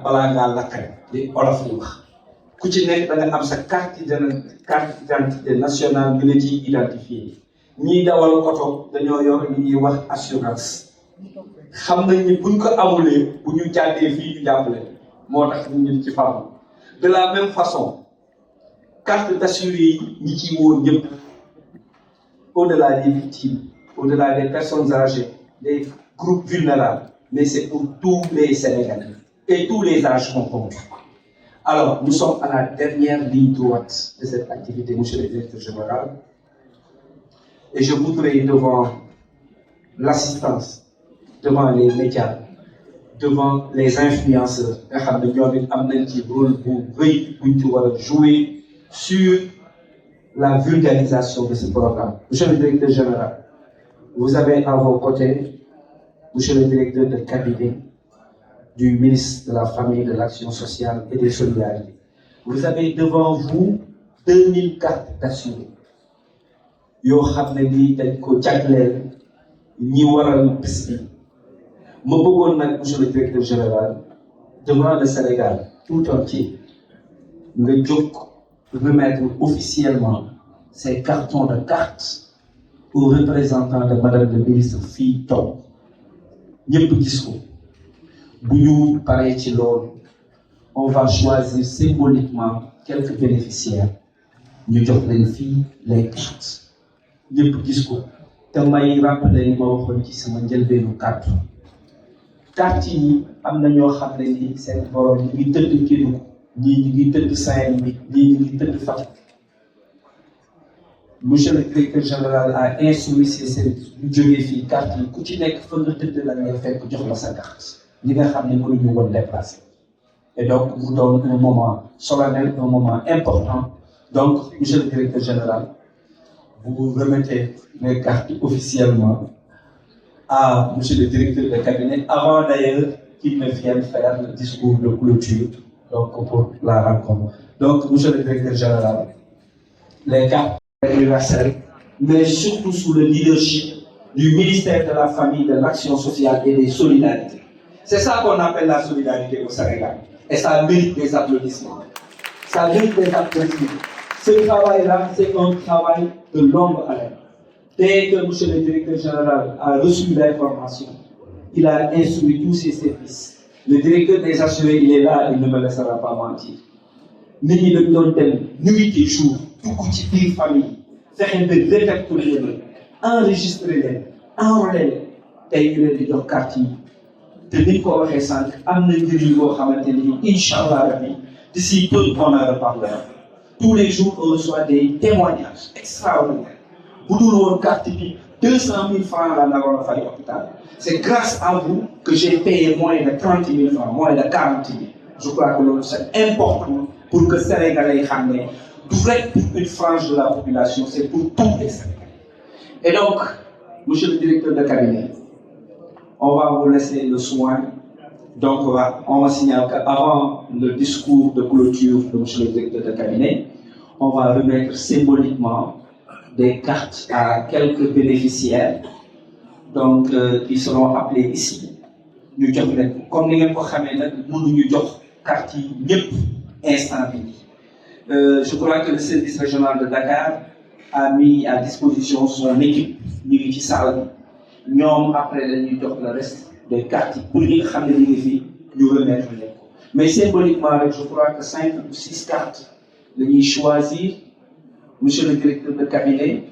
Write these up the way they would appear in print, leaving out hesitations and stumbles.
balaa ngaa lakkale li olof yi wax ku ci nekk da nga am sa carte d'identité nationale bi la ciy identifié ñiy dawal oto dañoo yor li ñuy wax assurance xam nañ ni buñ ko amulee bu ñu jàddee fii ñu jàppale moo tax ñu ci farlu de la même façon carte d'assuré yi ñi ci woon ñëpp au-delà des victimes au-delà des personnes âgées des groupes vulnérables mais c'est pour tous les Sénégalais et tous les âges confondus. Alors, nous sommes à la dernière ligne droite de cette activité, monsieur le directeur général, et je voudrais, devant l'assistance, devant les médias, devant les influenceurs, jouer sur la vulgarisation de ce programme. Monsieur le directeur général, vous avez à vos côtés, monsieur le directeur de cabinet du ministre de la Famille, de l'Action sociale et des Solidarités. Vous avez devant vous 2000 cartes d'assurés. Yo xamné ni dañ ko jagleel ñi waral bés bi. Ma bëggoon nag monsieur le directeur général devant le Sénégal tout entier nga jóg remettre officiellement ces cartons de cartes aux représentants de madame le ministre fii toog ñëpp gis ko. Bu ñu paree ci loolu on va choisir symboliquement quelques bénéficiaires ñu jox leen fii les cartes ñëpp gis ko te may rappeler li ma waxoon ci sama njëlbeenu carte yi am na ñoo xam ne ni seen borom ñu ngi tëdd Kédougou ñii ñu ngi tëdd Saint-Louis ñii ñu ngi tëdd Fatick. Monsieur le directeur général a instruit ses services ñu jógee fii carte yi ku ci nekk fa nga tëdd la ngay fekk jox la sa carte ñi nga xam ne mënuñu woon déplacer. Et donc mu doon un moment solennel, un moment important. Donc monsieur le directeur général, vous remettez les cartes officiellement à monsieur le directeur de cabinet avant d'ailleurs qu'il ne vienne faire le discours de clôture donc pour la rencontre. Donc monsieur le directeur général, les cartes universelles, mais surtout sous le leadership du ministère de la Famille, de l'Action sociale et des Solidarités. C'est ça qu'on appelle la solidarité au Sénégal. Et ça mérite des applaudissements. Ça mérite des applaudissements. Ce travail-là, c'est un travail de longue haleine. Dès que M. le directeur général a reçu l'information, il a instruit tous ses services. Le directeur des assurés, il est là, il ne me laissera pas mentir. Nous avons nuit et jour, tout ci biir famille, faire un peu de répertorier, enregistrer les, enrôler les, et les quartiers. te niñ ko waxee sànq am na njëriñ boo xamante ni incha allah rabbi d'ici peu on en reparlera. Tous les jours on reçoit des témoignages extraordinaires bu dul woon carte bi 200 000 francs la naroon a fay hôpital. C'est grâce à vous que j'ai payé moins de 30 000 francs, moins de 40 000. Je crois que loolu c'est important pour que Sénégalais yi xam ne du rek pour une frange de la population, c'est pour tous les Sénégalais. Et donc monsieur le directeur de cabinet, on va vous laisser le soin. Donc, on va signaler qu'avant le discours de clôture de M. le directeur de cabinet, on va remettre symboliquement des cartes à quelques bénéficiaires, donc qui seront appelés ici. Nous comme nous avons carte instant. Je crois que le service régional de Dakar a mis à disposition son équipe salle. Nous, après, nous donner le reste des cartes pour les nous remettre. Mais symboliquement, je crois que 5 ou 6 cartes, nous choisir, monsieur le directeur de cabinet,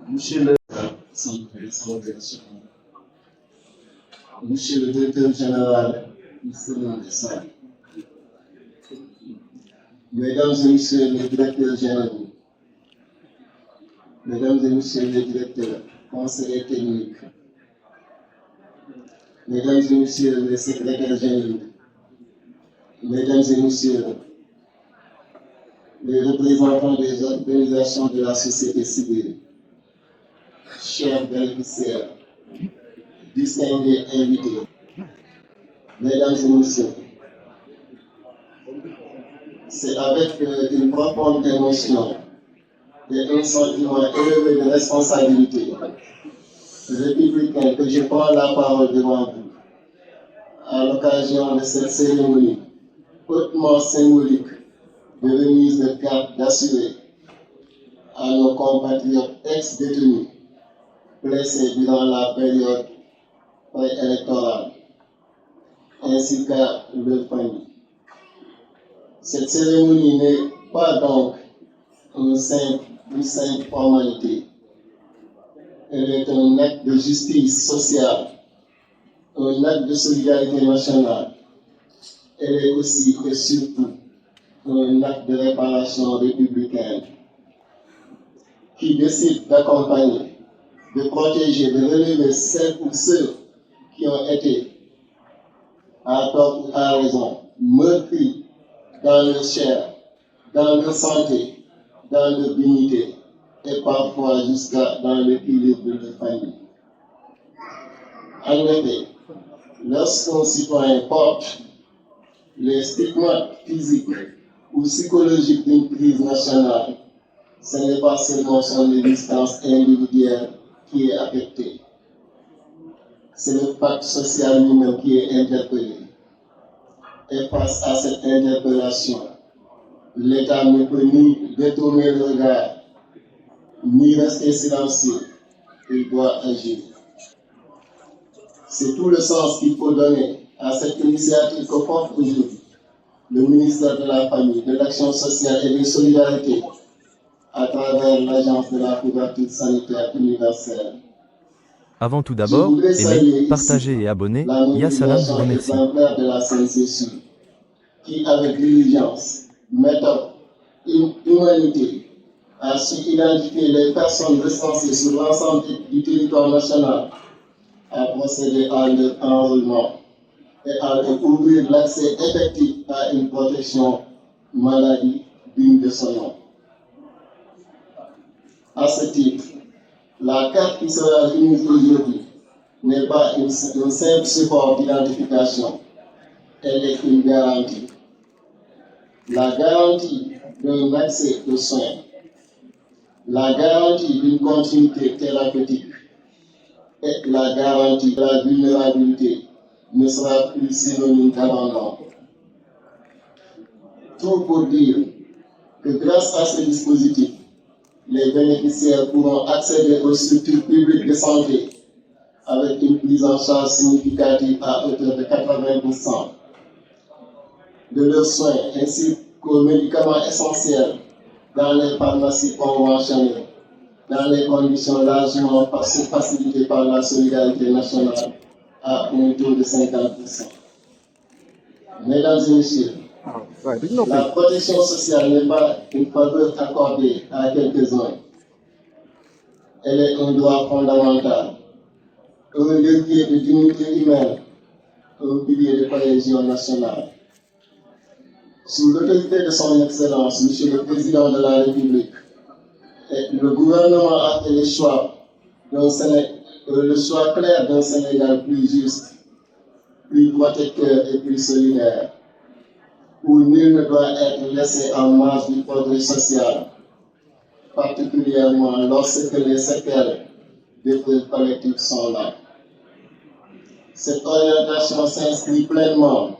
monsieur le directeur général, mesdames et messieurs les directeurs généraux, mesdames et messieurs les directeurs, conseillers techniques, mesdames et messieurs les secrétaires généraux, mesdames et messieurs les représentants des organisations de la société civile, chers bénéficiaires, distingués invités, mesdames et messieurs, c'est avec une profonde émotion et un sentiment élevé de responsabilité républicain que je prends la parole devant vous, à l'occasion de cette cérémonie hautement symbolique de remise de cartes d'assurés à nos compatriotes ex-détenus blessés durant la période préélectorale, ainsi qu'à leur famille. Cette cérémonie n'est pas donc une simple formalité. Elle est un acte de justice sociale, un acte de solidarité nationale. Elle est aussi et surtout un acte de réparation républicaine qui décide d'accompagner, de protéger, de relever celles ou ceux qui ont été, à tort ou à raison, meurtris dans leur chair, dans leur santé, dans leur dignité et parfois jusqu'à dans l'équilibre de leur famille. En effet, lorsqu'un citoyen porte les stigmates physiques ou psychologiques d'une crise nationale, ce n'est pas seulement son existence individuelle qui est affectée. C'est le pacte social lui-même qui est interpellé. Et face à cette interpellation, l'État ne peut ni détourner le regard, ni rester silencieux. Il doit agir. C'est tout le sens qu'il faut donner à cette initiative que porte aujourd'hui le ministère de la Famille, de l'Action sociale et des Solidarités à travers l'Agence de la couverture sanitaire universelle. Avant tout d'abord, aimez, partagez et abonnez. Yassalam vous remercie. De la CNCSU, qui avec diligence, méthode, humanité, a su identifier les personnes recensées sur l'ensemble du territoire national, a procédé à leur enrôlement et à leur ouvrir l'accès effectif à une protection maladie digne de son nom. À ce titre, la carte qui sera remise aujourd'hui n'est pas un simple support d'identification, elle est une garantie. La garantie d'un accès aux soins, la garantie d'une continuité thérapeutique et la garantie de la vulnérabilité ne sera plus synonyme d'abandon. Tout pour dire que grâce à ce dispositif, les bénéficiaires pourront accéder aux structures publiques de santé avec une prise en charge significative à hauteur de 80% de leurs soins ainsi qu'aux médicaments essentiels dans les pharmacies conventionnées, dans les conditions largement facilitées par la solidarité nationale à un taux de 50%. Mesdames et messieurs, la protection sociale n'est pas une faveur accordée à quelques-uns. Elle est un droit fondamental, un levier de dignité humaine, un pilier de cohésion nationale. Sous l'autorité de son Excellence, Monsieur le Président de la République, le gouvernement a fait le choix clair d'un Sénégal plus juste, plus protecteur et plus solidaire, où nul ne doit être laissé en marge du progrès social, particulièrement lorsque les séquelles des feux collectifs sont là. Cette orientation s'inscrit pleinement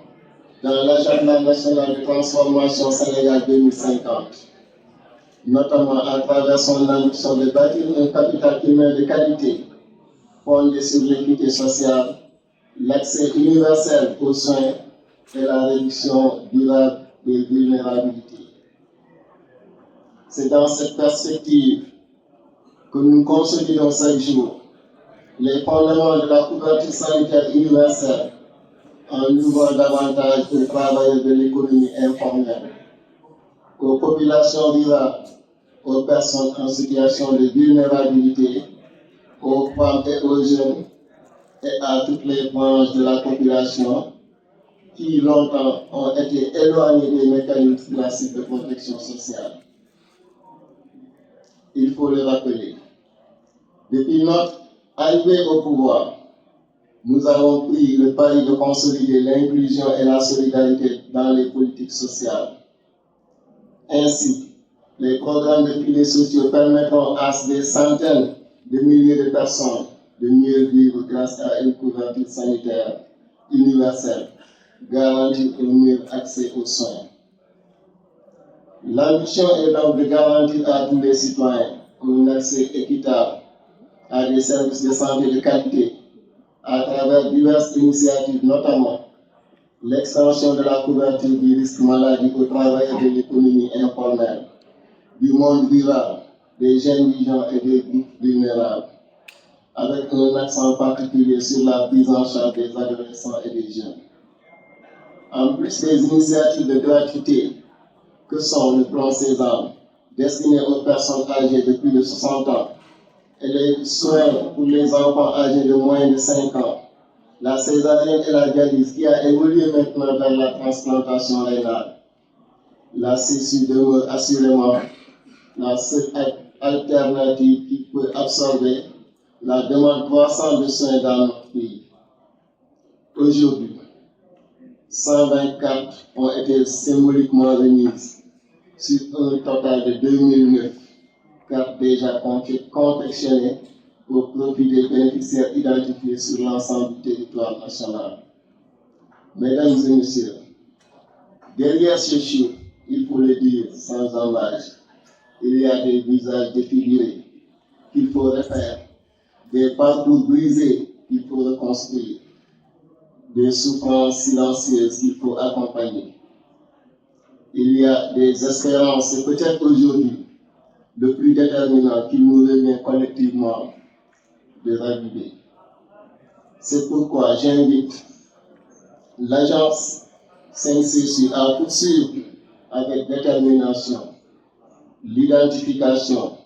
dans l'agenda national de transformation Sénégal 2050, notamment à travers son ambition de bâtir un capital humain de qualité fondé sur l'équité sociale, l'accès universel aux soins et la réduction durable des vulnérabilités. C'est dans cette perspective que nous consolidons chaque jour les fondements de la couverture sanitaire universelle en ouvrant davantage aux travailleurs de l'économie informelle, aux populations rurales, aux personnes en situation de vulnérabilité, aux femmes et aux jeunes, et à toutes les branches de la population qui longtemps ont été éloignées des mécanismes classiques de protection sociale. Il faut le rappeler. Depuis notre arrivée au pouvoir, nous avons pris le pari de consolider l'inclusion et la solidarité dans les politiques sociales. Ainsi, les programmes de filets sociaux permettront à des centaines de milliers de personnes de mieux vivre grâce à une couverture sanitaire universelle, garantir un meilleur accès aux soins. L'ambition est donc de garantir à tous les citoyens un accès équitable à des services de santé de qualité à travers diverses initiatives, notamment l'extension de la couverture du risque maladie aux travailleurs de l'économie informelle, du monde rural, des indigents et des groupes vulnérables, avec un accent particulier sur la prise en charge des adolescents et des jeunes. En plus des initiatives de gratuité que sont le plan Sésame, destiné aux personnes âgées de plus de 60 ans, et les soins pour les enfants âgés de moins de 5 ans, la césarienne et la dialyse qui a évolué maintenant vers la transplantation rénale. La CSU demeure assurément la seule alternative qui peut absorber la demande croissante de soins dans notre pays. Aujourd'hui, 124 ont été symboliquement remises sur un total de 2009 cartes déjà confectionnées au profit des bénéficiaires identifiés sur l'ensemble du territoire national. Mesdames et messieurs, derrière ce chiffre, il faut le dire sans embâche, il y a des visages défigurés qu'il faut refaire, des parcours brisés qu'il faut reconstruire, des souffrances silencieuses qu'il faut accompagner. Il y a des espérances et peut-être aujourd'hui, le plus déterminant qu'il nous revient collectivement de raviver. C'est pourquoi j'invite l'agence 5CSU à poursuivre avec détermination l'identification,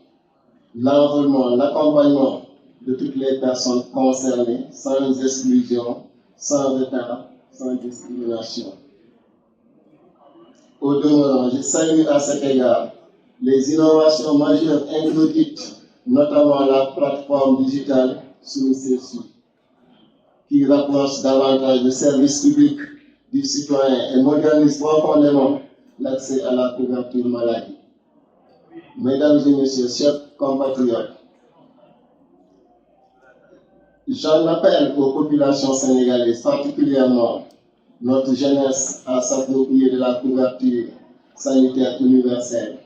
l'enrôlement, l'accompagnement de toutes les personnes concernées, sans exclusion, sans retard, sans discrimination. Au demeurant, je salue à cet égard les innovations majeures introduites, notamment la plateforme digitale sous CSU, qui rapproche davantage le service public du citoyen et modernise profondément l'accès à la couverture maladie. Mesdames et messieurs, chers compatriotes, j'en appelle aux populations sénégalaises, particulièrement notre jeunesse, à s'approprier de la couverture sanitaire universelle.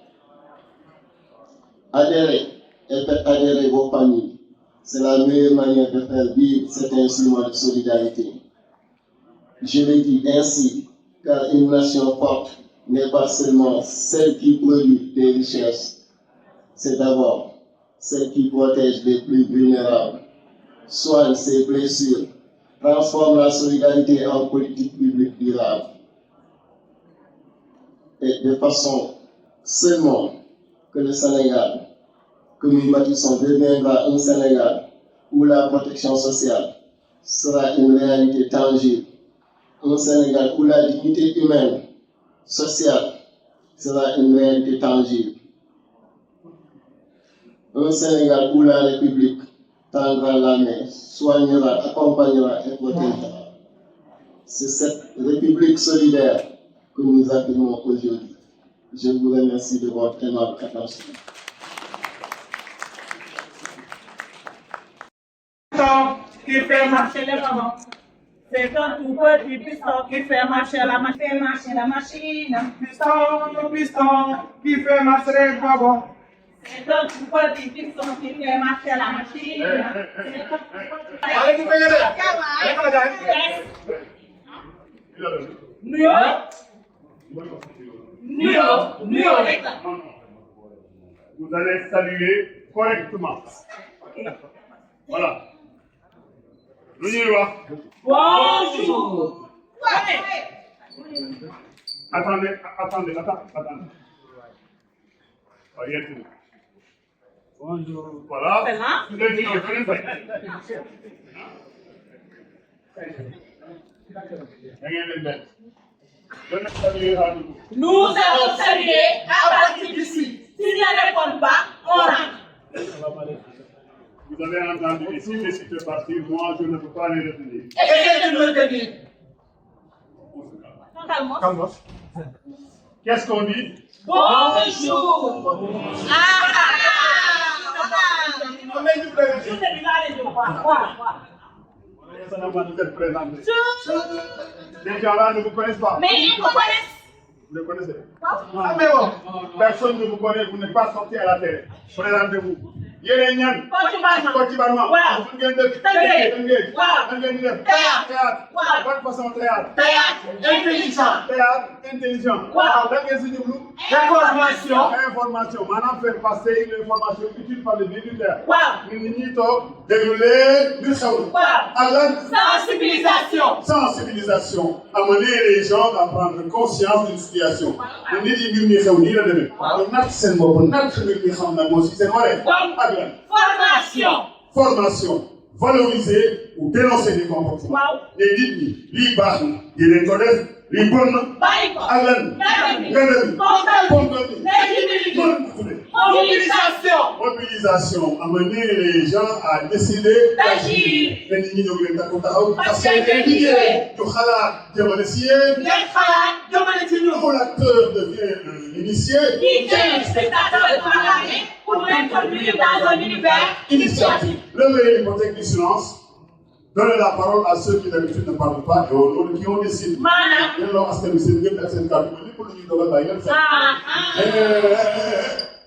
Adhérez et faites adhérer vos familles. C'est la meilleure manière de faire vivre cet instrument de solidarité. Je le dis ainsi, car une nation forte n'est pas seulement celle qui produit des richesses, c'est d'abord celle qui protège les plus vulnérables, soigne ses blessures, transforme la solidarité en politique publique durable. Et de façon seulement que le Sénégal, que nous bâtissons, deviendra un Sénégal où la protection sociale sera une réalité tangible, un Sénégal où la dignité humaine, sociale, sera une réalité tangible. Un Sénégal où la République tendra la main, soignera, accompagnera et protégera. C'est cette République solidaire que nous affirmons aujourd'hui. Je vous remercie de votre aimable attention. Qui fait marcher les mamans. C'est un tout petit piston qui fait marcher la machine. Piston qui fait marcher les mamans. C'est un tout petit piston qui fait marcher la machine. Vous allez saluer correctement. Voilà. Bonjour. Attendez. Bonjour. Voilà. Nous allons saluer à partir d'ici. S'il ne répond pas, on rentre. Vous avez entendu ici, mais si tu partir, moi je ne peux pas les retenir. Essayez de me retenir. Calme. Qu'est-ce qu'on dit? Bonjour. personnellement de vous présenter. Les gens là ne vous connaissent pas. Mais ils me connaissent. Vous les connaissez? Ah, mais bon, personne ne vous connaît, vous n'êtes pas sorti à la télé. Présentez-vous. Yéen ñan. Kocc Barma. Waaw. Fu ngeen dëkk. Tëngéej. Waaw. Ngeen di def. Théâtre. Waaw. Ban façon théâtre. Théâtre intelligent. Théâtre intelligent. Waaw. Da ngeen si jublu. Information. Information maanaam faire passer une information utile par le militaire. Waaw. Nit ñi toog déglu leen li xew. Waaw. ak lan. Sensibilisation. Sensibilisation. Amener les gens à prendre conscience d'une situation. Nit yi mbir mi xew nii la demee. donc natt seen bopp natt mbir mi xam nag moo si seen wareef. ak lan. Formation. Formation. Valoriser ou dénoncer des comportements. Waaw. ne nit ñi lii baax na yéen ko def lii bon na. Bàyyi ko. ak lan. Ponkal bi. Mobilisation. Mobilisation. Amener les gens à décider d'agir. te nit ñi ñëw leen taxaw parce que liggéey. ñu xalaat jëmale si yéen. ngeen xalaat jëmale ci ñun. Quand l'acteur devient l'initié. Qui est spectateur et programmé pour l'introduire dans un univers initiatique. Levez l'hypothèque du silence. Donnez la parole à ceux qui d'habitude ne parlent pas et aux autres qui ont décidé. Maanaam. yéen loo askan wi seen gëm ak seen kàddu mais lépp lu ñuy dogal bàyyi leen sax.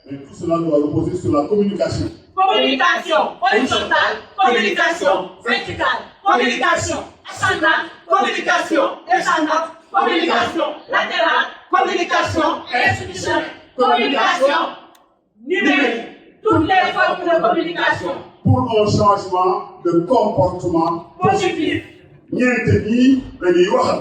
Mais tout cela doit reposer sur la communication. Communication horizontale, communication verticale, communication ascendante, communication descendante, communication latérale, communication institutionnelle, communication numérique. Toutes les formes de communication. Pour un changement de comportement Positif. ñeent ñi dañuy waxal.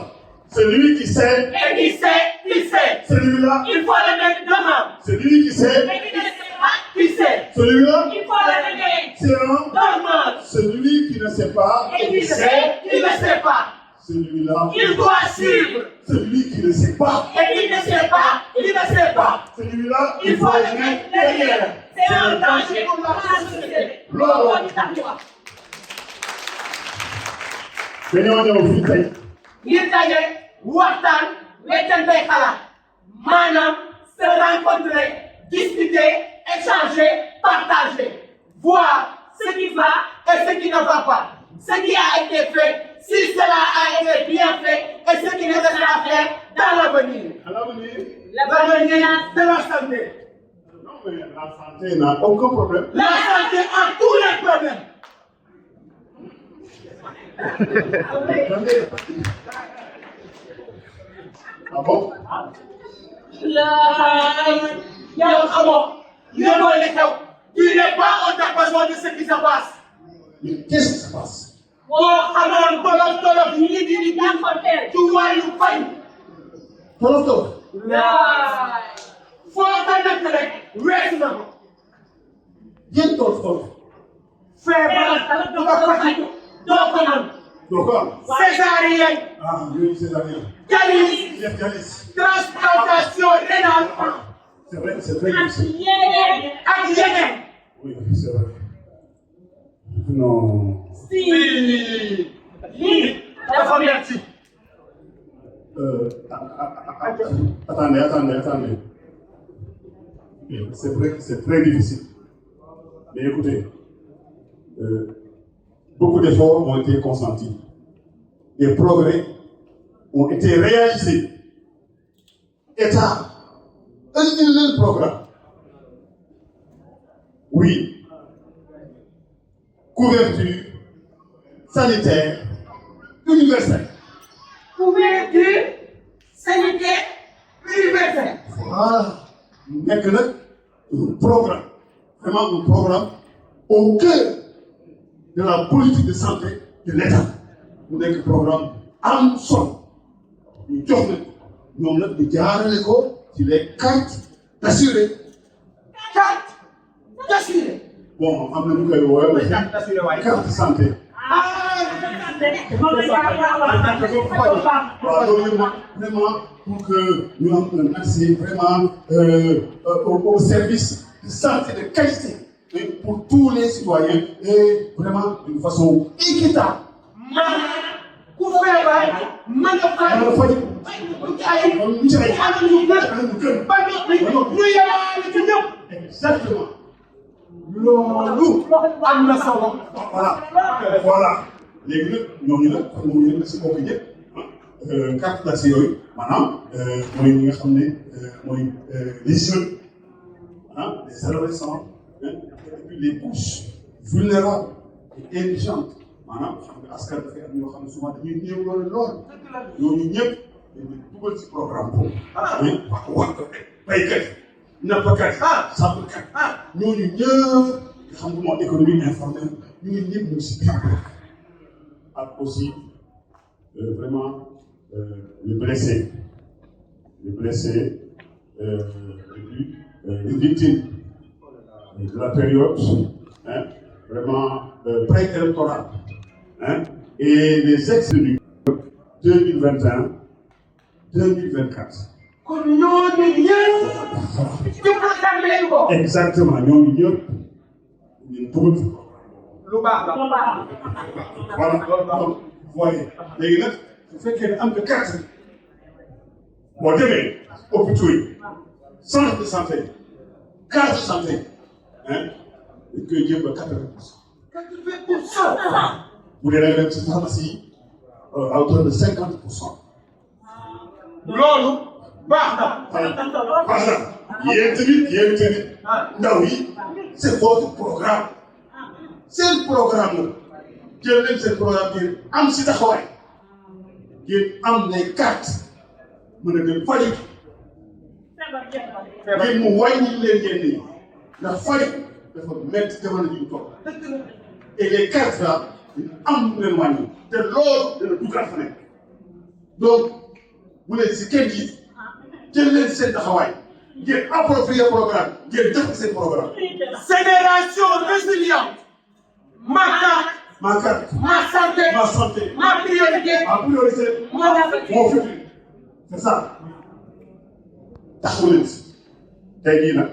Celui qui sait. Et qui sait, qui sait. Celui-là. Il faut le mettre devant. Celui qui sait. Et qui ne sait pas, qui sait. Celui-là. Il faut le mettre C'est un. devant. Celui qui ne sait pas. Et qui sait, qui ne sait pas. Celui-là. Il doit suivre. Celui qui ne sait pas. Et qui ne sait pas, il ne sait pas. Celui-là. Il faut le mettre derrière. C'est un danger pour la société. dañoo ñëw fii tey. ngir daje waxtaan weccante xalaat maanaam se rencontrer discuter échanger partager voir ce qui va et ce qui ne va pas ce qui a été fait si cela a été bien fait et ce qui restera à faire dans l'avenir. À l'avenir. L'avenir de la santé. Non mais la santé n'a aucun problème. La santé a tous les problèmes. Ah bon? Yow xamoo yóbboo li xew. Tu n'es pas au diapason de ce qui se passe. Mais qu'est-ce qui se passe? boo xamoon tolof yi nit yi di jànkuwanteel ci wàllu fay. Tolof. foo ko nekk rek weesu na ko. Yéen tolof. feebar du ko faj doo ko mën. doo ko am. césarienne. Ah yooyu césarienne. dialyse. transplantation rénale. C'est vrai, c'est très difficile. ak yeneen. Oui, c'est vrai. Non. si lii dafa metti. Attendez. C'est vrai que c'est très difficile. Mais écoutez, beaucoup d'efforts ont été consentis. Des progrès ont été réalisés. État, un programme. Oui. Couverture sanitaire universelle. Couverture sanitaire universelle. Voilà. Nekk nag un programme, vraiment un programme au cœur de la politique de santé de l'État. Mu nekk programme am solo ñu jox nag ñoom nag di jaarale ko ci les cartes d'assuré. Carte d'assuré. Bon am na ñu koy woowee carte santé. waaw loolu yëpp nag vraiment pour que ñu am un accès vraiment au service de santé de qualité et pour tous les citoyens et vraiment d'une façon équitable. ku feebar mën a faj ay anam yu gën ba ñu yemaale ci ñëpp. Exactement. loolu am na solo. Voilà. léegi nag ñooñu nag xam nga ñu ne si bokk ñëpp carte d'accès yooyu maanaam mooy ñi nga xam ne mooy les jeunes les adolescents et puis les couches vulnérables et indigentes maanaam xam nga askan dafay am ñoo xam ne souvent dañuy néew loolu lool ñooñu ñëpp dañuy dugal ci programme boobu. wax ko baykat nappkat sàmmkat ñooñu ñëpp nga xam nga moom économie informelle ñu ngi ñëpp ñu ngi si biir ak aussi vraiment les blessés et puis les victimes de la période vraiment préélectorale et les ex-élus 2021-2024. kon ñooñu ñëpp jublu tàmbalee ko. Exactement ñooñu ñëpp ñu dugal ci lu baax la. voilà donc voyez léegi nag su fekkee ne am nga carte boo demee hôpitaux yi centre de santé carte de santé dañ koy jéem a 80%. 80%. bu dee da nga dem ci pharmacie yi à hauteur de 50%. loolu baax na. baax na yéen tamit ndaw yi c'est votre programme seen programme la jël leen seen programme ngeen am si taxawaay ngeen am les cartes mën a dem faju ngeen mu wàññi leen yenn yi ndax faju dafa métti jamono ji ñu toll et les cartes là am leen wàññi te loolu dana duggaat fa nekk donc bu leen si kenn yi jël leen seen taxawaay ngeen approprier programme ngeen def seen programme. Génération résiliente. Ma carte. Ma santé. Ma priorité. Mon futur. C'est ça. taxawu leen si tey jii nag